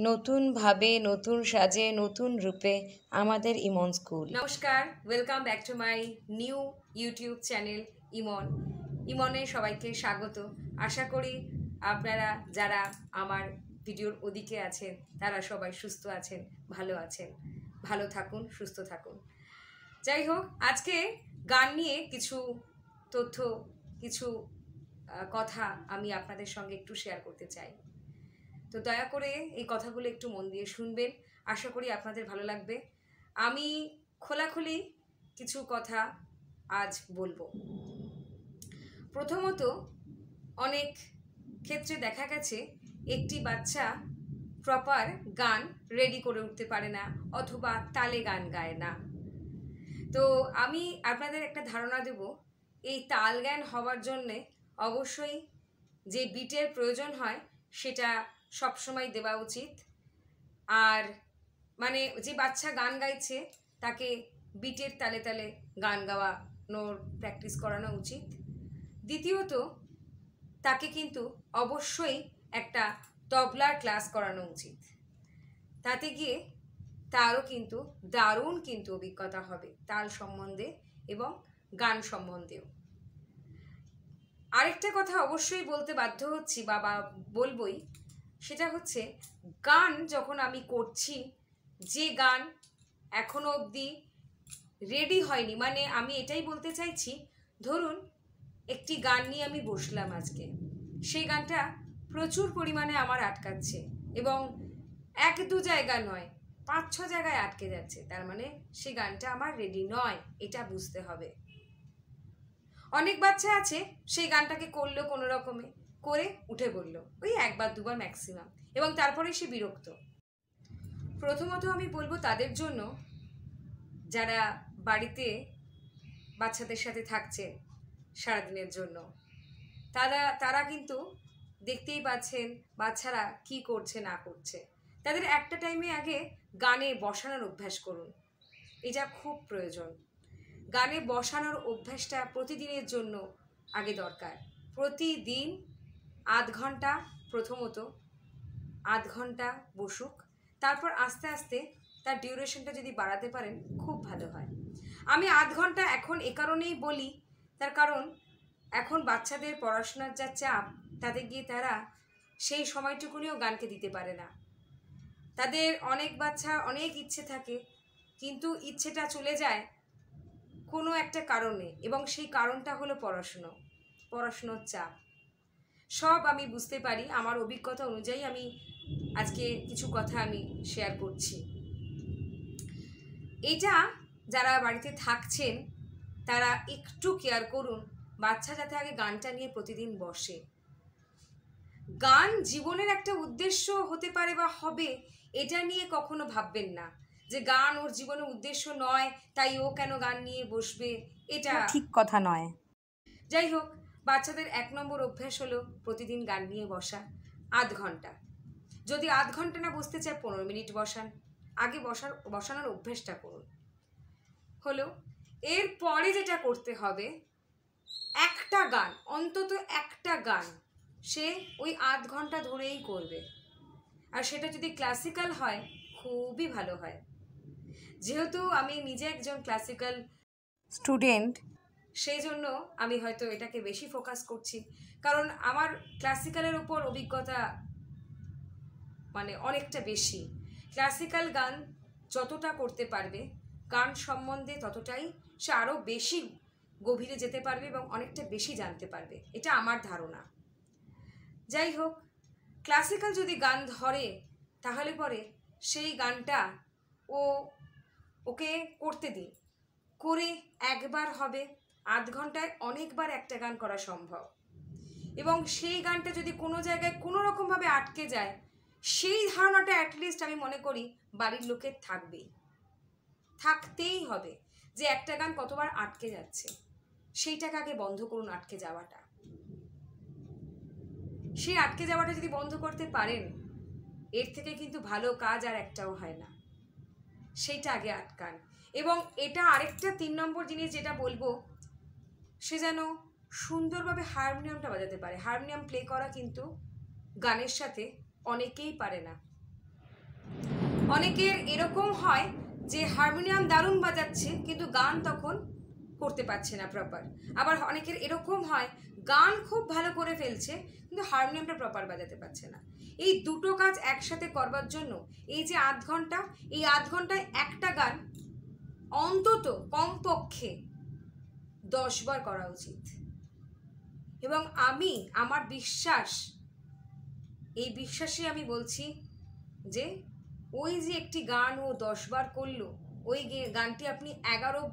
নতুনভাবে নতুন সাজে নতুন রূপে আমাদের ইমন স্কুল। নমস্কার, welcome back to my new YouTube channel ইমনে সবাইকে স্বাগত। আশা করি আপনারা যারা আমার ভিডিওর ওদিকে আছেন তারা সবাই সুস্থ আছেন, ভালো আছেন। ভালো থাকুন, সুস্থ থাকুন। যাই হোক, আজকে গান নিয়ে কিছু তথ্য, কিছু কথা আমি আপনাদের সঙ্গে একটু শেয়ার করতে চাই। তো দয়া করে এই কথাগুলো একটু মন দিয়ে শুনবেন, আশা করি আপনাদের ভালো লাগবে। আমি খোলাখুলি কিছু কথা আজ বলবো। প্রথমত, অনেক ক্ষেত্রে দেখা গেছে একটি বাচ্চা প্রপার গান রেডি করে উঠতে পারে না অথবা তালে গান গায় না। তো আমি আপনাদের একটা ধারণা দেব, এই তাল জ্ঞান হওয়ার জন্যে অবশ্যই যে বিটের প্রয়োজন হয় সেটা সবসময় দেওয়া উচিত। আর মানে যে বাচ্চা গান গাইছে তাকে বিটের তালে তালে গান গাওয়ানোর প্র্যাকটিস করানো উচিত। দ্বিতীয়ত, তাকে কিন্তু অবশ্যই একটা তবলার ক্লাস করানো উচিত। তাতে গিয়ে তারও কিন্তু দারুণ অভিজ্ঞতা হবে তাল সম্বন্ধে এবং গান সম্বন্ধেও। আরেকটা কথা অবশ্যই বলতে বাধ্য হচ্ছি বা বলবই, সেটা হচ্ছে গান যখন আমি করছি, যে গান এখনো অবধি রেডি হয়নি, মানে আমি এটাই বলতে চাইছি, ধরুন একটি গান নিয়ে আমি বসলাম আজকে, সেই গানটা প্রচুর পরিমাণে আমার আটকাচ্ছে এবং 1-2 জায়গা নয়, 5-6 জায়গায় আটকে যাচ্ছে, তার মানে সেই গানটা আমার রেডি নয়, এটা বুঝতে হবে। অনেক বাচ্চা আছে সেই গানটাকে করলো কোনো রকমে, করে উঠে পড়লো ওই 1-2 বার ম্যাক্সিমাম, এবং তারপরে সে বিরক্ত। প্রথমত আমি বলবো তাদের জন্য যারা বাড়িতে বাচ্চাদের সাথে থাকছে সারাদিনের জন্য, তারা কিন্তু দেখতেই পাচ্ছেন বাচ্চারা কি করছে না করছে। তাদের একটা টাইমে আগে গানে বসানোর অভ্যাস করুন, এটা খুব প্রয়োজন। গানে বসানোর অভ্যাসটা প্রতিদিনের জন্য আগে দরকার। প্রতিদিন আধ ঘন্টা, প্রথমত আধ ঘন্টা বসুক, তারপর আস্তে আস্তে তার ডিউরেশনটা যদি বাড়াতে পারেন খুব ভালো হয়। আমি আধ ঘন্টা এখন এ কারণেই বলি, তার কারণ এখন বাচ্চাদের পড়াশোনার যা চাপ, তাতে গিয়ে তারা সেই সময়টুকুনিও গানকে দিতে পারে না। তাদের অনেক বাচ্চা অনেক ইচ্ছে থাকে, কিন্তু ইচ্ছেটা চলে যায় কোনো একটা কারণে, এবং সেই কারণটা হলো পড়াশুনোর চাপ। সব আমি বুঝতে পারি, আমার অভিজ্ঞতা অনুযায়ী আমি আজকে কিছু কথা আমি শেয়ার করছি। এটা যারা বাড়িতে থাকছেন তারা একটু কেয়ার করুন, বাচ্চা যাতে আগে গানটা নিয়ে প্রতিদিন বসে। গান জীবনের একটা উদ্দেশ্য হতে পারে বা হবে, এটা নিয়ে কখনো ভাববেন না যে গান ওর জীবনের উদ্দেশ্য নয় তাই ও কেন গান নিয়ে বসবে, এটা ঠিক কথা নয়। যাই হোক, বাচ্চাদের 1 নম্বর অভ্যাস হলো প্রতিদিন গান নিয়ে বসা আধ ঘন্টা। যদি আধ ঘন্টা না বসতে চায় 15 মিনিট বসান, আগে বসানোর অভ্যাসটা করুন। হলো, এরপরে যেটা করতে হবে, একটা গান, অন্তত একটা গান সে ওই আধ ঘন্টা ধরেই করবে। আর সেটা যদি ক্লাসিক্যাল হয় খুবই ভালো হয়। যেহেতু আমি নিজে একজন ক্লাসিক্যাল স্টুডেন্ট, সেই জন্য আমি হয়তো এটাকে বেশি ফোকাস করছি, কারণ আমার ক্লাসিক্যালের ওপর অভিজ্ঞতা মানে অনেকটা বেশি। ক্লাসিক্যাল গান যতটা করতে পারবে গান সম্বন্ধে ততটাই সে আরও বেশি গভীরে যেতে পারবে এবং অনেকটা বেশি জানতে পারবে, এটা আমার ধারণা। যাই হোক, ক্লাসিক্যাল যদি গান ধরে তাহলে পরে সেই গানটা ওকে করতে দিই, করে একবার হবে, আধ ঘন্টায় অনেকবার একটা গান করা সম্ভব। এবং সেই গানটা যদি কোনো জায়গায় কোনো রকমভাবে আটকে যায়, সেই ধারণাটা অ্যাটলিস্ট আমি মনে করি বাড়ির লোকের থাকতেই হবে, যে একটা গান কতবার আটকে যাচ্ছে, সেইটাকে আগে বন্ধ করুন। আটকে যাওয়াটা যদি বন্ধ করতে পারেন, এর থেকে কিন্তু ভালো কাজ আর একটাও হয় না, সেইটা আগে আটকান। এবং এটা আরেকটা 3 নম্বর জিনিস যেটা বলবো, সে যেন সুন্দরভাবে হারমোনিয়ামটা বাজাতে পারে। হারমোনিয়াম প্লে করা কিন্তু গানের সাথে অনেকেই পারে না, অনেকের এরকম হয় যে হারমোনিয়াম দারুণ বাজাচ্ছে কিন্তু গান তখন করতে পারছে না প্রপার। আবার অনেকের এরকম হয় গান খুব ভালো করে ফেলছে কিন্তু হারমোনিয়ামটা প্রপার বাজাতে পারছে না। এই দুটো কাজ একসাথে করবার জন্য এই যে 8 ঘন্টা, এই 8 ঘন্টায় একটা গান অন্তত কমপক্ষে 10 বার করা উচিত। এবং আমার বিশ্বাস, এই বিশ্বাসে আমি বলছি যে ওই যে একটি গান ও 10 বার করলো, ওই গানটি আপনি 11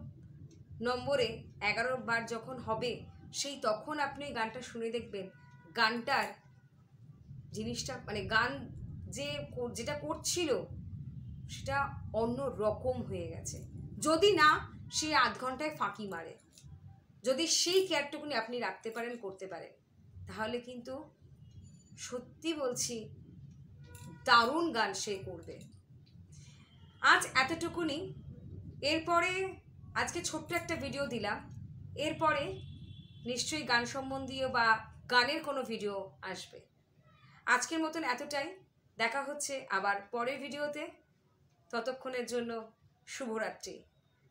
নম্বরে 11 বার যখন হবে তখন আপনি গানটা শুনে দেখবেন গানটার জিনিসটা মানে গান যেটা করছিল সেটা অন্য রকম হয়ে গেছে। যদি না সে 8 ঘন্টায় ফাঁকি মারে, যদি সেই কেয়ারটুকুনি আপনি রাখতে পারেন, করতে পারেন, তাহলে কিন্তু সত্যি বলছি দারুণ গান সে করবে। আজ এতটুকুনি। এরপরে আজকে ছোট্ট একটা ভিডিও দিলাম, এরপরে নিশ্চয়ই গান সম্বন্ধীয় বা গানের কোনো ভিডিও আসবে। আজকের মতন এতটাই। দেখা হচ্ছে আবার পরের ভিডিওতে। ততক্ষণের জন্য শুভরাত্রি।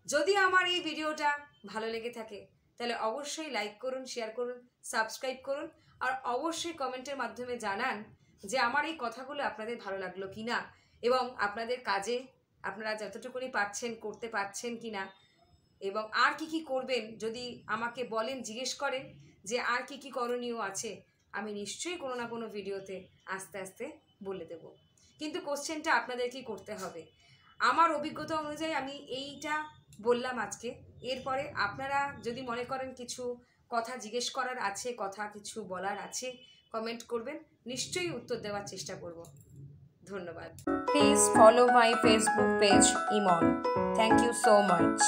যদি আমার এই ভিডিওটা ভালো লেগে থাকে তাহলে অবশ্যই লাইক করুন, শেয়ার করুন, সাবস্ক্রাইব করুন, আর অবশ্যই কমেন্টের মাধ্যমে জানান যে আমার এই কথাগুলো আপনাদের ভালো লাগলো কি না, এবং আপনাদের কাজে আপনারা যতটুকুনি পারছেন করতে পারছেন কি না, এবং আর কি করবেন যদি আমাকে বলেন, জিজ্ঞেস করেন যে আর কি করণীয় আছে, আমি নিশ্চয়ই কোনো না কোনো ভিডিওতে আস্তে আস্তে বলে দেব। কিন্তু কোশ্চেনটা আপনাদেরকেই করতে হবে। আমার অভিজ্ঞতা অনুযায়ী আমি এইটা বললাম আজকে। এরপরে আপনারা যদি মনে করেন কিছু কথা জিজ্ঞেস করার আছে, কথা কিছু বলার আছে, কমেন্ট করবেন, নিশ্চয়ই উত্তর দেওয়ার চেষ্টা করব। ধন্যবাদ। Please follow my Facebook page Imon. Thank you so much.